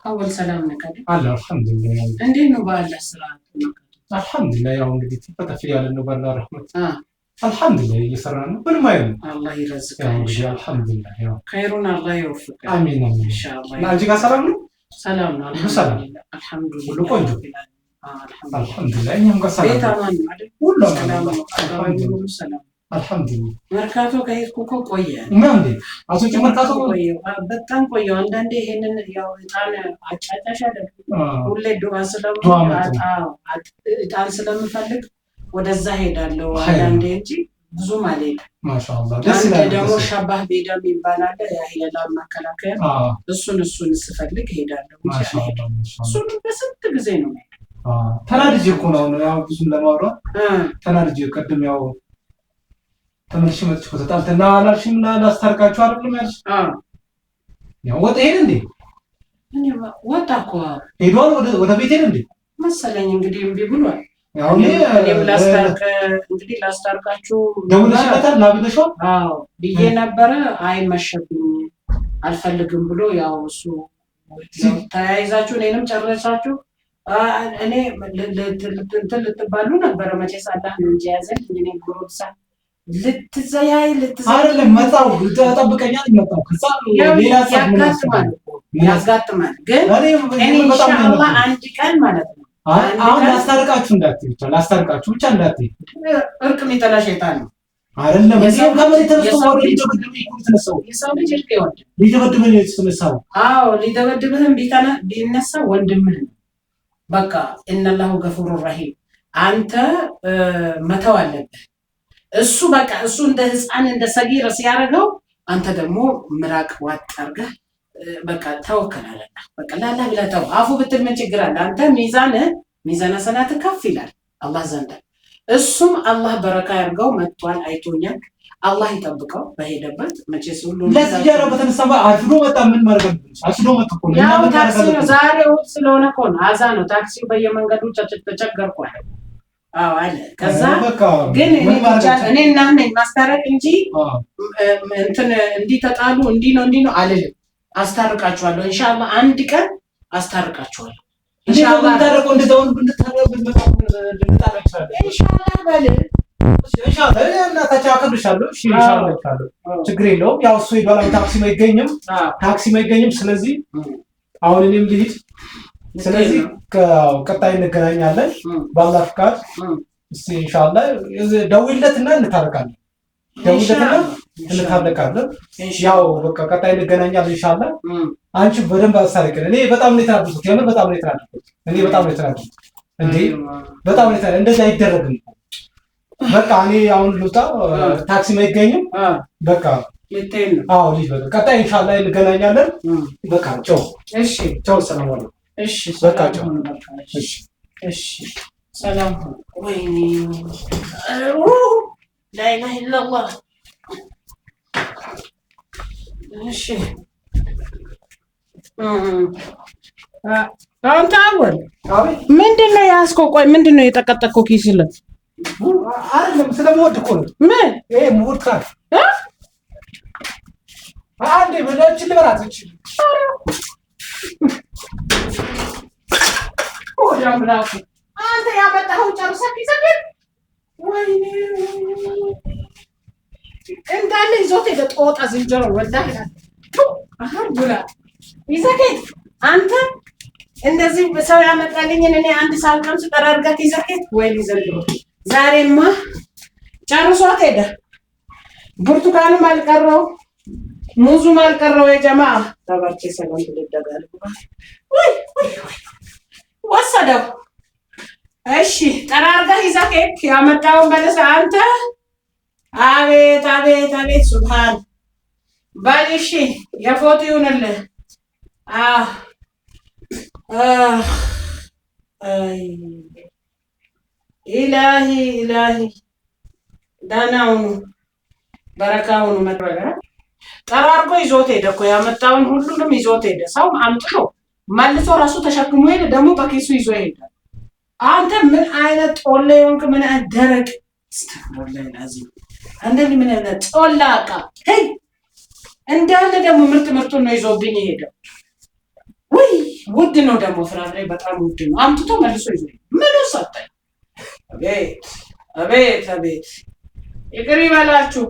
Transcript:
አወል ሰላም ነህ? አለ አልሐምዱሊላህ። እንዴት ነው በአላህ ስራ? አልሐምዱሊላህ። ያው እንግዲህ ተፈተፍ ያለ ነው በአላህ ረህመት አልሐምዱሊላህ እየሰራን ነው። ምንም አይልም። አላህ ይረዝቅህ እንግዲህ አልሐምዱሊላህ። ያው ኸይሩን አላህ ይወፍቅህ። አሚን አሚን ኢንሻአላህ። አንቺ ጋር ሰላም ነው? ሰላም ነው አልሐምዱሊላህ። አልሐምዱሊላህ ሁሉ ቆንጆ አልሐምዱሊላህ። እኛም ጋር ሰላም ቤት አማን ነው አይደል? ሁሉ ሰላም ነው። ሰላም አልሐምዱሊላህ። መርካቶ ከሄድኩ እኮ ቆየ እና እንዴ አቶች መርካቶ ቆየ፣ በጣም ቆየ። አንዳንዴ ይሄንን ያው እጣን አጫጫሽ አይደል ሁሌ ዱዓ እጣን ስለምፈልግ ወደዛ ሄዳለሁ አንዳንዴ እንጂ ብዙም አልሄድም። ማሻአላህ ደስ ይላል። ደግሞ ሻባህ ቤዳ ይባላል የአህለላ መከላከያ እሱን ስፈልግ ሄዳለሁ እንጂ አልሄድም። እሱን በስንት ጊዜ ነው ተናድጄ እኮ ነው ያው ብዙም ለማውራት ተናድጄ ቅድም ያው ተመልሼ መጥቼ ተጣልተና አላልሽም ላስታርቃችሁ አይደለም ያልሽ? ያው ወጣ ሄደ እንዴ? ወጣ እኮ ሄዷል። ወደ ቤት ሄደ እንዴ መሰለኝ። እንግዲህ እምቢ ብሏል። ያው እኔም ላስታርቃችሁ ደውለሽለታል? ላብለሽዋል? አዎ ብዬ ነበረ። አይመሸብኝ አልፈልግም ብሎ ያው እሱ ተያይዛችሁ እኔንም ጨረሳችሁ። እኔ ልትባሉ ነበረ መቼስ አላህ ነው እንጂ ያዘን እኔ ጎረብሳ አይደለም መጣው ተጠብቀኛል መጣው ከዛ ሌላ ያጋጥማል። ግን እኔ ኢንሻአላህ አንድ ቀን ማለት ነው አሁን ላስታርቃችሁ እንዳትይ ብቻ ላስታርቃችሁ ብቻ እንዳትይ። እርቅ የሚጠላ ሸይጣን ነው አይደለም። እዚህ ከመሬት ተነስቶ ወደ ሊደበድብህ የተነሳው የሰው ልጅ እርቅ ይወዳል። ሊደበድብህ የተነሳው ሊደበድብህም ቢነሳ ወንድምህ ነው። በቃ ኢነላሁ ገፉሩ ረሂም። አንተ መተው አለብህ። እሱ በቃ እሱ እንደ ህፃን እንደ ሰጊር ሲያደርገው አንተ ደግሞ ምራቅ ዋጥ አድርገህ በቃ ተወከላለና በቃ ላላ ብለህ ተው። አፉ ብትል ምን ችግር አለ? አንተ ሚዛነ ሰላት ከፍ ይላል አላህ ዘንድ። እሱም አላህ በረካ ያርገው መጥቷል፣ አይቶኛል። አላህ ይጠብቀው በሄደበት። መቼስ ሁሉ ለዚህ ያለው በተነሳባ አርፍዶ መጣ። ምን ማድረግ አርፍዶ መጣ እኮ ነው። ያው ታክሲ ነው ዛሬ እሑድ ስለሆነ እኮ ነው። አዛ ነው ታክሲው በየመንገዱ ተቸገርኳል። አዎ አለ። ከዛ ግን እኔ እና ነኝ ማስታረቅ እንጂ እንትን እንዲህ ተጣሉ እንዲህ ነው አልልም። አስታርቃችኋለሁ ኢንሻአላህ። አንድ ቀን አስታርቃችኋለሁ ኢንሻአላህ። ታረቁ እንደዛው ብንጣላ ኢንሻአላህ በል ኢንሻአላህ። እና ተቻከብሻለሁ። እሺ ኢንሻአላህ ይቻላል፣ ችግር የለውም። ያው እሱ ይባላል ታክሲ አይገኝም። ስለዚህ አሁን እኔም ልሂድ። ስለዚህ ቀጣይ እንገናኛለን በአላህ ፍቃድ። እስቲ ኢንሻአላህ ደውይለትና እንታረቃለን። ያው በቃ ቀጣይ እንገናኛለን ኢንሻአላህ። አንቺ በደንብ አሳርቀን። እኔ በጣም ነው የተናደድኩት፣ የምር በጣም ነው የተናደድኩት። እንዴ በጣም ነው የተናደድኩት። እንደዛ አይደረግም። በቃ እኔ አሁን ልውጣ፣ ታክሲም አይገኝም። በቃ አዎ ልጅ በቃ ቀጣይ ኢንሻአላህ እንገናኛለን። በቃ ቻው። እሺ ቻው። ሰላም አለይኩም። እሺ በቃ ቻው። እሺ ሰላም። ወይኔ ላኢላሀ ኢለላህ። እሺ አንተ አወል ምንድን ነው ያዝከው? ቆይ ምንድን ነው የጠቀጠቅከው ኪስ ላይ? አይደለም ስለምወድ እኮ ነው። ምን ይሄ ሙድ ካር አንዴ በላች ልበላት እቺ ራሱ አንተ ያመጣኸው ጨርሰህ ይዘህ ወይኔ እንዳለ ይዞት ሄደ። ጦጣ ዝንጀሮ ወላሂ አሁን ይዘህ አንተ እንደዚህ ሰው ያመጣልኝን እኔ አንድ ሳልቀምስ ጠራርጋት ይዘህ ወይ ዘንድሮ ዛሬማ ጨርሶት ሄደ። ብርቱካንም አልቀረው ሙዙም አልቀረው። የጀማ ተባርቼ ሰላም ትደጋል ወይ ወሰደው። እሺ ጠራርጋህ ይዘህ ያመጣውን በለሰ አንተ። አቤት አቤት አቤት ሱብሃን በል እሺ የፎቶ ይሁንልህ። አይ ኢላሂ ዳናውኑ በረካውኑ መጥረጋ ጠራርጎ ይዞት ሄደ እኮ ያመጣውን ሁሉንም ይዞት ሄደ። ሰው አምጥቶ መልሶ ራሱ ተሸክሞ ሄደ። ደግሞ በኪሱ ይዞ ሄዳል። አንተ ምን አይነት ጦለ የሆንክ ምን አይነት ደረቅ ስተወላሂ ላዚም አንደኝ ምን አይነት ጦላቃ እንዳለ ደግሞ ምርጡን ነው ይዞብኝ ሄደው። ወይ ውድ ነው ደግሞ ፍራፍሬ በጣም ውድ ነው። አምጥቶ መልሶ ይዞ ምኑ ሰጠኝ። አቤት አቤት አቤት፣ ይቅር ይበላችሁ።